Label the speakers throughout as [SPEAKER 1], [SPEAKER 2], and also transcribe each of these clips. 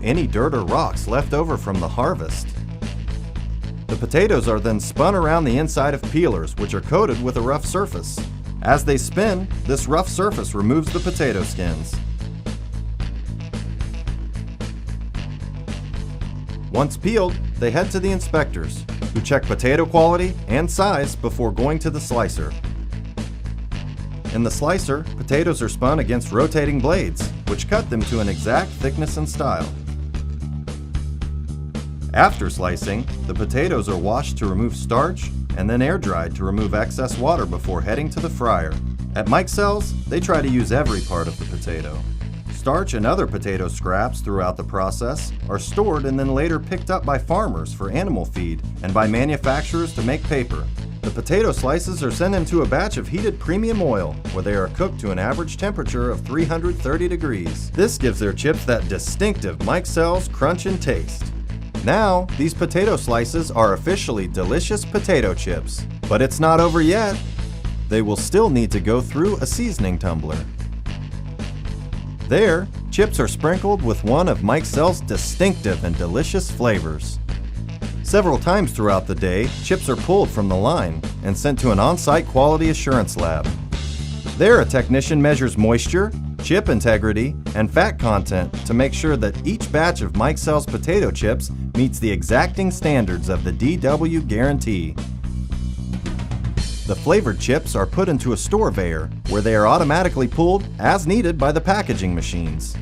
[SPEAKER 1] any dirt or rocks left over from the harvest. The potatoes are then spun around the inside of peelers, which are coated with a rough surface. As they spin, this rough surface removes the potato skins. Once peeled, they head to the inspectors, who check potato quality and size before going to the slicer. In the slicer, potatoes are spun against rotating blades, which cut them to an exact thickness and style. After slicing, the potatoes are washed to remove starch and then air dried to remove excess water before heading to the fryer. At Mike Sells, they try to use every part of the potato. Starch and other potato scraps throughout the process are stored and then later picked up by farmers for animal feed and by manufacturers to make paper. The potato slices are sent into a batch of heated premium oil, where they are cooked to an average temperature of 330 degrees. This gives their chips that distinctive Mike Sells crunch and taste. Now, these potato slices are officially delicious potato chips. But it's not over yet. They will still need to go through a seasoning tumbler. There, chips are sprinkled with one of Mike Sells' distinctive and delicious flavors. Several times throughout the day, chips are pulled from the line and sent to an on-site quality assurance lab. There, a technician measures moisture, chip integrity, and fat content to make sure that each batch of Mike Sells potato chips meets the exacting standards of the DW guarantee. The flavored chips are put into a store conveyor, where they are automatically pulled as needed by the packaging machines.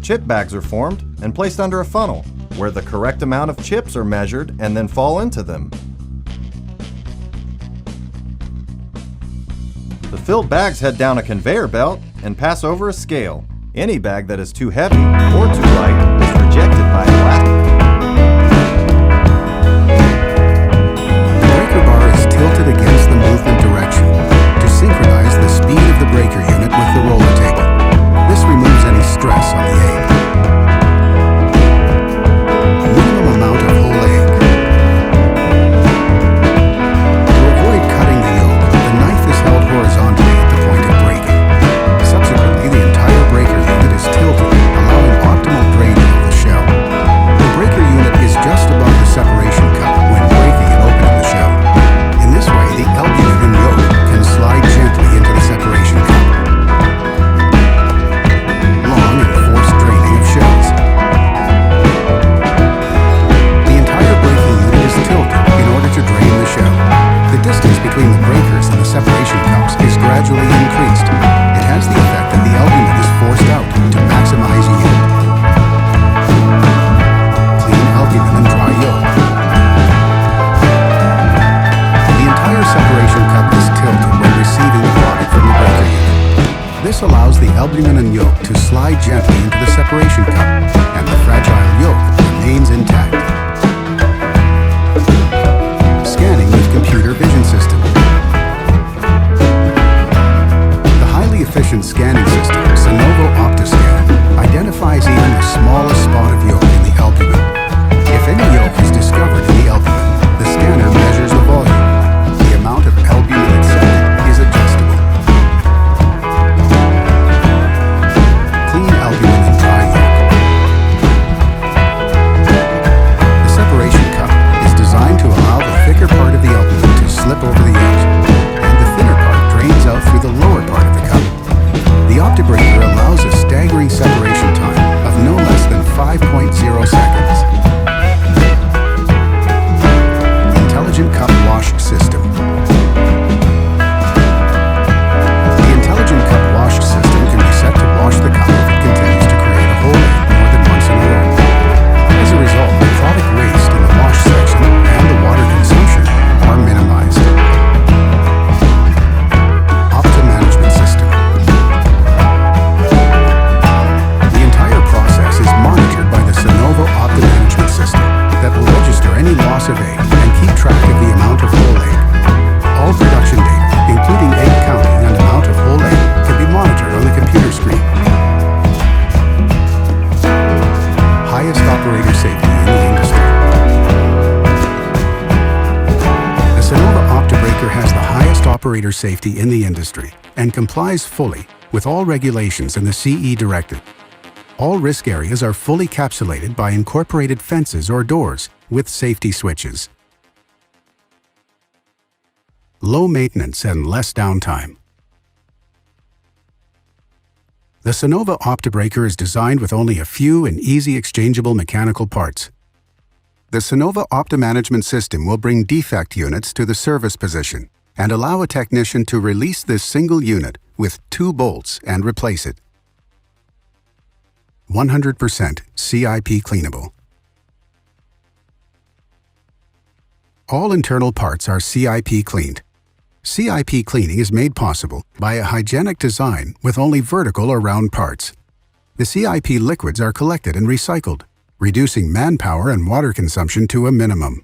[SPEAKER 1] Chip bags are formed and placed under a funnel, where the correct amount of chips are measured and then fall into them. The filled bags head down a conveyor belt and pass over a scale. Any bag that is too heavy or too light is rejected by a plastic.
[SPEAKER 2] The breaker bar is tilted against the movement direction to synchronize the speed of the breaker unit with the roller table. This removes any stress on the egg. Minimum amount of whole egg. To avoid cutting the yolk, the knife is held horizontally at the point of breaking. Subsequently, the entire breaker unit is tilted, allowing optimal draining of the shell. The breaker unit is just above the separation cup when breaking and opening the shell. In this way, the albumin and yolk can slide gently into the separation cup. Long and forced draining of shells. The entire breaking unit is tilted in order to drain the shell. The distance between the breakers and the separation cups is gradually increased. It has the effect that the albumin is forced out to maximize yield. Clean albumin and dry yolk. The entire separation cup is tilted when receiving the product from the breaker unit. This allows the albumin and yolk to slide gently into the separation cup, and the fragile yolk remains intact. Scanning with computer vision system. The highly efficient scanning system, Sanovo OptiScan, identifies even the smallest spot of yolk in the albumin. If any yolk is discovered in the albumin, the scanner measures the volume. The amount of albumin accepted is adjustable. Clean albumin and dry yolk. The separation cup is designed to allow the thicker part of the albumin to slip over the edge, and the thinner part drains out through the lower part of the cup. The OptiBreaker allows a staggering separation time of no less than 5.0 seconds. Intelligent Cup Wash System. The Intelligent Cup Wash System can be set to wash the cup if it continues to create a hole in more than once in a row. As a result, the product waste in the wash section and the water consumption are minimized. Opti Management System. The entire process is monitored by the Sanovo Opti Management System that will register any loss of egg and keep track of the amount of whole egg. All production data, including egg counting and amount of whole egg, can be monitored on the computer screen. Highest operator safety in the industry. The Sanovo OptiBreaker has the highest operator safety in the industry and complies fully with all regulations in the CE directive. All risk areas are fully capsulated by incorporated fences or doors with safety switches. Low maintenance and less downtime. The Sonova OptiBreaker is designed with only a few and easy exchangeable mechanical parts. The Sonova OptiManagement system will bring defect units to the service position and allow a technician to release this single unit with 2 bolts and replace it. 100% CIP cleanable. All internal parts are CIP cleaned. CIP cleaning is made possible by a hygienic design with only vertical or round parts. The CIP liquids are collected and recycled, reducing manpower and water consumption to a minimum.